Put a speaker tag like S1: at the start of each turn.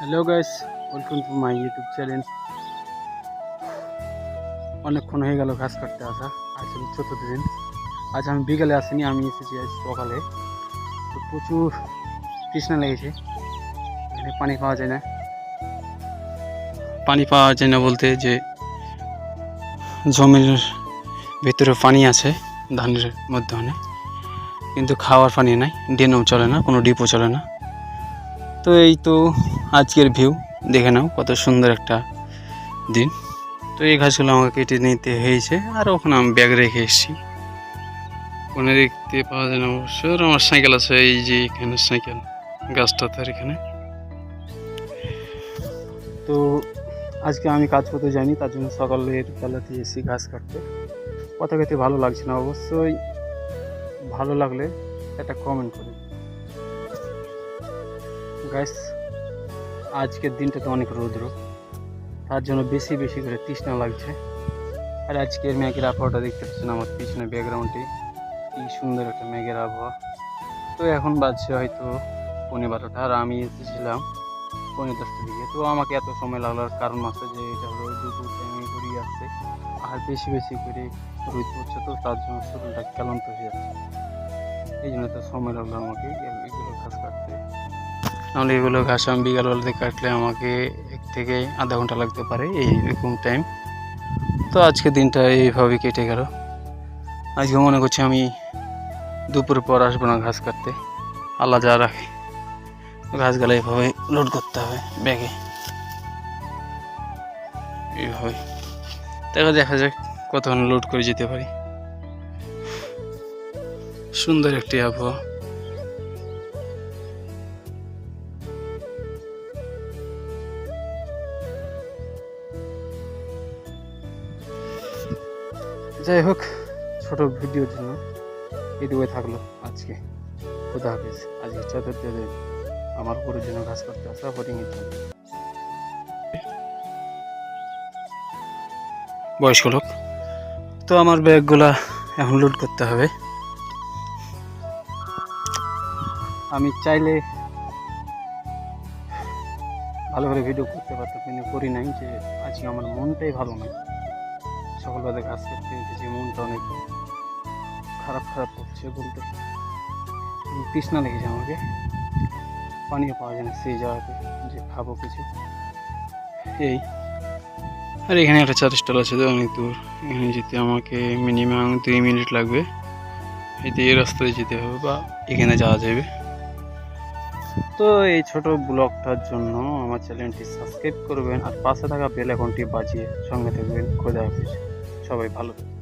S1: Hello guys, welcome to my YouTube channel. অনেকক্ষণ হয়ে গেল ঘাস কাটতে আসা, আজ হল চতুর্থ দিন। আজ আমি বিকালে আসিনি, আমি এসেছি আজ সকালে। তো প্রচুর তৃষ্ণা লেগেছে, এখানে পানি পাওয়া যায় না। পানি পাওয়া যায় না বলতে যে জমির ভিতরে পানি আছে ধানের মধ্যে, কিন্তু খাওয়ার পানি নাই, ড্রেনও চলে না, কোনো ডিপও চলে না। তো এই তো আজকের ভিউ, দেখে নাও কত সুন্দর একটা দিন। তো এই ঘাসগুলো আমাকে কেটে নিতে হয়েছে, আর ওখানে আমি ব্যাগ রেখে এসেছি। ওখানে দেখতে পাওয়া যায় না অবশ্য, আর আমার সাইকেল আছে, এই যে এখানে সাইকেল গাছটা তার এখানে। তো আজকে আমি কাজ করতে যাইনি, তার জন্য সকালের বেলাতে এসেছি ঘাস কাটতে। কথা খেতে ভালো লাগছে না, অবশ্যই ভালো লাগলে একটা কমেন্ট করুন গাইস। আজকের দিনটা তো অনেক রৌদ্র, তার জন্য বেশি বেশি করে তৃষ্ণা লাগছে। আর আজকের মেঘের আবহাওয়াটা দেখতে পাচ্ছেন আমার পিছনে ব্যাকগ্রাউন্ডে, কি সুন্দর একটা মেঘের আবহাওয়া। তো এখন বাজছে হয়তো 11:30, আর আমি এসেছিলাম 10:30 দিকে। তো আমাকে এত সময় লাগলার কারণ আছে যে এটা হলো দুপুর টাইমে ঘুরিয়ে আসছে, আর বেশি বেশি করে রোদ পড়ছে, তো তার জন্য শরীরটা ক্লান্ত হয়ে যাচ্ছে। এই জন্য তো সময় লাগলো আমাকে এগুলো ঘাস কাটতে। নাহলে এগুলো ঘাস আমি বিকালবেলাতে কাটলে আমাকে 1 থেকে আধা ঘন্টা লাগতে পারে এইরকম টাইম। তো আজকে দিনটা এইভাবে কেটে গেল। আজকে মনে করছি আমি দুপুরের পর আসবো না ঘাস কাটতে, আল্লাহ যা রাখে। ঘাসগুলো এইভাবে লোড করতে হবে ব্যাগে, এইভাবে দেখা যাক কতক্ষণ লোড করে যেতে পারি। সুন্দর একটি আবহাওয়া। যাই হোক, ছোট ভিডিওর জন্য এটুকুই থাকলো আজকে। খোদা হাফেজ। আজকে চতুর্থ দিন আমার গরুর জন্য ঘাস কাটতে আসা, হরিণের জন্য। বয়স্ক লোক, তো আমার ব্যাগগুলা এখন লোড করতে হবে। আমি চাইলে ভালো করে ভিডিও করতে পারতাম, কিন্তু করি নাই, যে আজকে আমার মনটাই ভালো নাই। সকালবেলা কাজ করতে এসেছি, মনটা অনেক খারাপ করছে বলতে। তৃষ্ণা লেগেছে আমাকে, পানিও পাওয়া যায় না সেই জায়গাতে যে খাবো কিছু। এই আর এখানে একটা চা স্টল আছে, তো অনেক দূর, এখানে যেতে আমাকে মিনিমাম 2 মিনিট লাগবে। এই রাস্তায় যেতে হবে বা এখানে যাওয়া যাবে। তো এই ছোট ব্লগটার জন্য আমার চ্যানেলটি সাবস্ক্রাইব করবেন, আর পাশে থাকা বেল আইকনটি বাজিয়ে সঙ্গে থাকবেন। খোদা হাফেজ, সবাই ভালো থাকবেন।